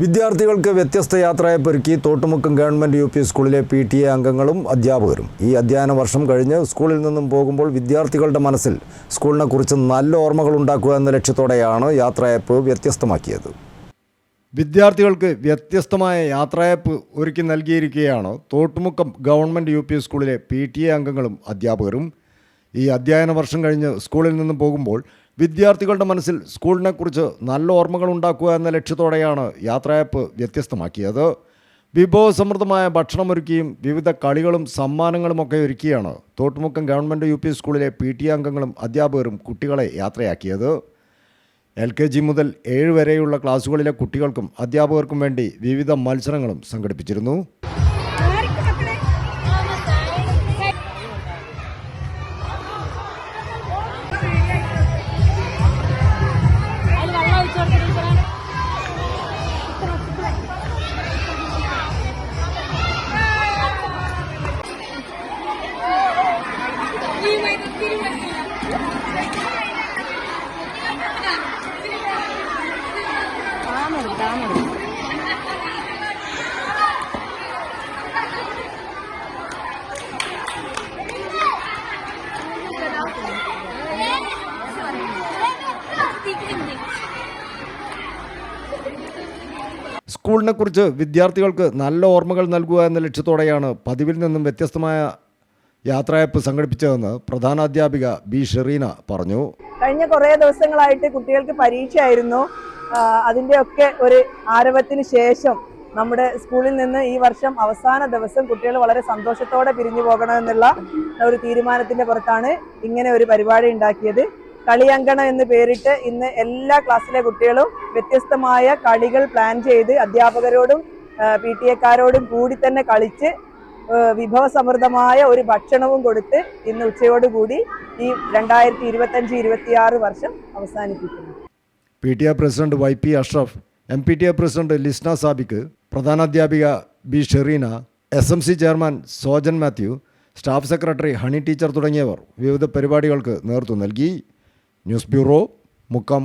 വിദ്യാർത്ഥികൾക്ക് വ്യത്യസ്ത യാത്രയപ്പൊരുക്കി Thottumukkam government U P സ്കൂളിലെ PTA അംഗങ്ങളും അധ്യാപകരും ഈ അധ്യയന വർഷം കഴിഞ്ഞ് സ്കൂളിൽ നിന്നും പോകുമ്പോൾ വിദ്യാർത്ഥികളുടെ മനസ്സിൽ സ്കൂളിനെക്കുറിച്ച് നല്ല ഓർമ്മകൾ ഉണ്ടാക്കുക എന്ന ലക്ഷ്യത്തോടെയാണ് യാത്രയപ്പ് വ്യത്യസ്തമാക്കിയത്. വിദ്യാർത്ഥികൾക്ക് വ്യത്യസ്തമായ യാത്രയപ്പ് ഒരുക്കി നൽകിയിരിക്കുകയാണ് തോട്ടുമുക്കം ഗവൺമെൻറ് യു പി സ്കൂളിലെ PTA അംഗങ്ങളും അധ്യാപകരും. ഈ അധ്യയന വർഷം കഴിഞ്ഞ് സ്കൂളിൽ നിന്നും പോകുമ്പോൾ വിദ്യാർത്ഥികളുടെ മനസ്സിൽ സ്കൂളിനെക്കുറിച്ച് നല്ല ഓർമ്മകൾ ഉണ്ടാക്കുക എന്ന ലക്ഷ്യത്തോടെയാണ് യാത്രയപ്പ് വ്യത്യസ്തമാക്കിയത്. വിഭവസമൃദ്ധമായ ഭക്ഷണമൊരുക്കിയും വിവിധ കളികളും സമ്മാനങ്ങളുമൊക്കെ ഒരുക്കിയാണ് തോട്ടുമുക്കം ഗവൺമെൻറ് യു പി സ്കൂളിലെ PTA അംഗങ്ങളും അധ്യാപകരും കുട്ടികളെ യാത്രയാക്കിയത്. LKG മുതൽ 7 വരെയുള്ള ക്ലാസ്സുകളിലെ കുട്ടികൾക്കും അധ്യാപകർക്കും വേണ്ടി വിവിധ മത്സരങ്ങളും സംഘടിപ്പിച്ചിരുന്നു. സ്കൂളിനെക്കുറിച്ച് വിദ്യാർത്ഥികൾക്ക് നല്ല ഓർമ്മകൾ നൽകുക എന്ന ലക്ഷ്യത്തോടെയാണ് പതിവിൽ നിന്നും വ്യത്യസ്തമായ യാത്രയപ്പ് സംഘടിപ്പിച്ചതെന്ന് പ്രധാനാധ്യാപിക B. ഷെറീന പറഞ്ഞു. കഴിഞ്ഞ കുറേ ദിവസങ്ങളായിട്ട് കുട്ടികൾക്ക് പരീക്ഷയായിരുന്നു. അതിൻ്റെയൊക്കെ ഒരു ആരവത്തിന് ശേഷം നമ്മുടെ സ്കൂളിൽ നിന്ന് ഈ വർഷം അവസാന ദിവസം കുട്ടികൾ വളരെ സന്തോഷത്തോടെ പിരിഞ്ഞു പോകണമെന്നുള്ള ഒരു തീരുമാനത്തിന്റെ പുറത്താണ് ഇങ്ങനെ ഒരു പരിപാടി ഉണ്ടാക്കിയത്. കളിയങ്കണം എന്ന് പേരിട്ട് ഇന്ന് എല്ലാ ക്ലാസ്സിലെ കുട്ടികളും വ്യത്യസ്തമായ കളികൾ പ്ലാൻ ചെയ്ത് അധ്യാപകരോടും PTA-ക്കാരോടും കൂടി തന്നെ കളിച്ച് വിഭവസമൃദ്ധമായ ഒരു ഭക്ഷണവും കൊടുത്ത് ഇന്ന് ഉച്ചയോടുകൂടി ഈ 2025-26 വർഷം അവസാനിപ്പിക്കുന്നു. PTA president YP Ashraf, MPTA president Lisna Sabik, പ്രധാനാധ്യാപിക B. Shereena, SMC chairman Sojan Mathew, staff secretary Honey teacher തുടങ്ങിയവർ വിവിധ പരിപാടികൾക്ക് നേതൃത്വം നൽകി. News bureau, Mukkam.